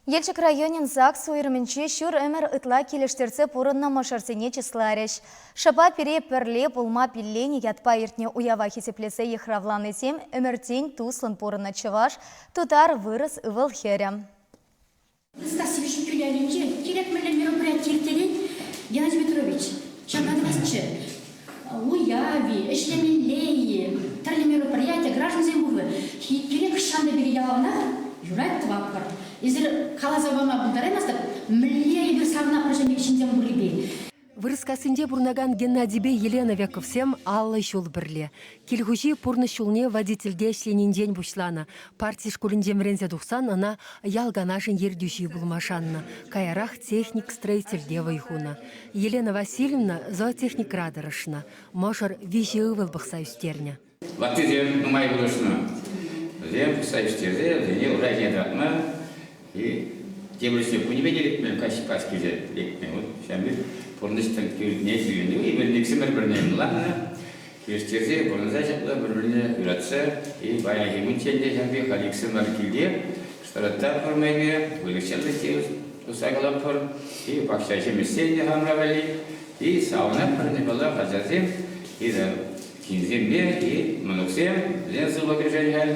Ельчик районин ЗАГС уйрымінче шүр әмір ытла келештерце пұрынна машарсене числареш. Шаба пере перле пулма пиллени ятпа ертне уява хесеплесе ехравланы тем әміртен туслын пұрынна чываш, тутар вырыс ывыл херям. Стасевич Юлианинче, керек миллион мероприятий терен Геннадий Петрович, Чанадвасче, уяви, эшлемелее, тали мероприятия, граждан зембувы, керек шанды береялана, юрат твапкар. Изер калазавама бударенастап, миллион бир савна прожемек шинзем бурибе. Вырыскасынде бурнаган Геннадийбе Елена Вяковсем аллы шул бірле. Келгужи пурны шулне водительде шленінден бушлана. Партий школінде мрензе дұқсан, ана ялганашын ердюши булмашанна. Каярах техник строительде вайхуна. Елена Васильевна зоотехник радарышна. Мошар виши ывыл бұқса үстерне. Ватты зем нумай булышна. Зем бұқса үстерде, зене урай недатма. И девушки понимали, мен кашипаски же лекме. Вот шамбир порныстан кюртне сүйенді. И бір нексімір бірінен лағына. Кештерде порныза жақла бір-біріне үратса. И баяғы мұнченде жамбе қалексімір келде. Штаратта формайме, вылышчалды теуз. Усағылап фор. И бақша жеместен де хамравали. И сауна біріне бала қажазем. И да кинзембе, и мұнықсем. Зен зылба кіржәлгәл.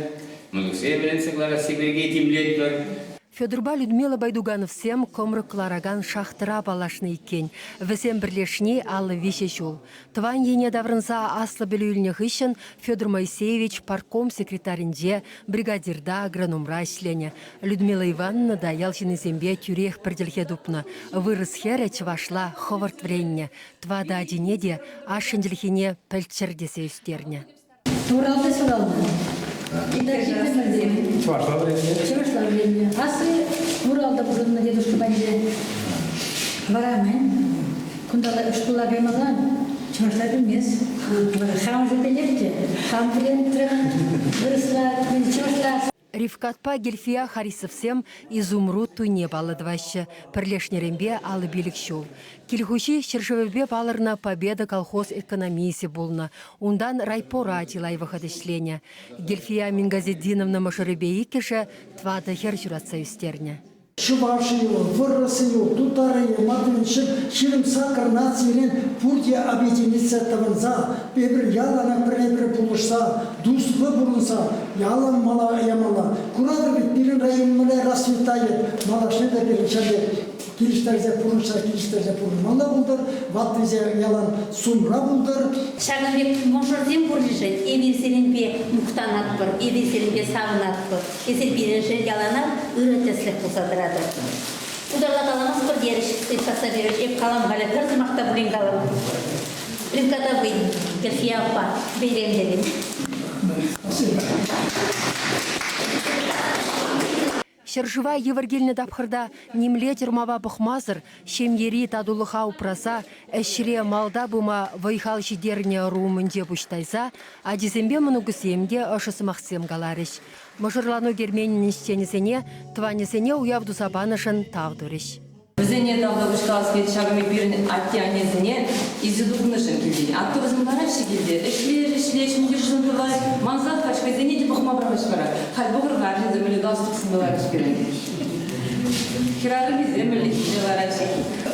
Мұнықсем білен сықлара сигреге тимлет Федорба Людмила Байдугановсем комры клараган шахтыра балашны иккен. Весем бірлешне аллы веше жол. Тван ене даврынса аслы білуілініх ішін Федор Моисеевич парком секретарінде бригадирда агрономра ішлене. Людмила Ивановна да ялшины зембе тюрех бірділге дупны. Вырыс хереч вашла ховарт вренне. Твада адинеде ашынділхіне пәлчірдесе үстерне. Туралды сұралды. Чувашла времени. Асы Уралда бұрынна дедушка бәнде. Барамен. Күндала ұшқылла баймалан. Чувашла білмес. Хам жетелерде. Хам білентірін. Вырысла. Чувашла. Ривкатпа Гельфия Харисовсем изумруд туйне балыдваще. Пірлешнерембе алы билік шол. Килхуши шершевебе балырна победа колхоз экономиси булна. Ундан райпора тилай выходышлене. Гельфия Мингазеддиновна машаребе икеше твада хер журатса үстерне. Шубашию, выросию, тутарию, матвиншип, ширим сакар нациялен пуртия объединиться таванза, пебір ялана пребір пулышса, дуслы бурынса, ялан мала ямала. Курадыр бит бірін районмалай расцветает, малашеда беріншәле. Килиштерзе пурынша, килиштерзе пурын. Мала булдыр, ваттызе ялан сумра булдыр. Шагынбек можорден бурлышет, эвирселенбе муктанат бір, эвирселенбе савынат бір. Кесел бірінші яланат ұрытеслік бұсадырады. Ударла қаламыз бір дерішікті саса беріш, еп қалам ғалі тұрдымақта бұлен қалам. Рынкада бұйын, Гельфия апа, бейлендерін. Шержыва еваргельне дапхырда немле термава бұхмазыр, шемгери тадулыға упраса, әшіре малда бұма вайхал жидерне руымынде бұштайса, адизембе мұнугысемде ұшысымақсем галарыш. Мұжырлану герменінің істенесене, тванесене уявду сабанышын тавдырыш. Bizene dalda buşkalski şagımı birin atyanezine izidugnışın gibi. Attı bizim bana şekilde. İşler, şimdi yüzün var. Manzat kaç bezene de bakma bırakış var. Halbuki garjı zemeli dastıksın bırakış birin. Kiralı biz zemeli kişiler açık.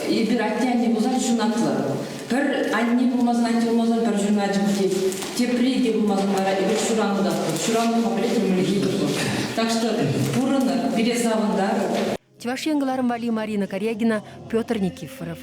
Bir atyanne buzar şunu attılar. Bir anne bulmazın, anne bulmazın bir jurnacı gibi. Tepri de bulmazın var. Bir şuranı da attı. Şuranı kabul etmemeli gibi durdu. Так что бурını bir hesabında Чевашенгаларым Вали Марина Корягина, Петр Никифоров.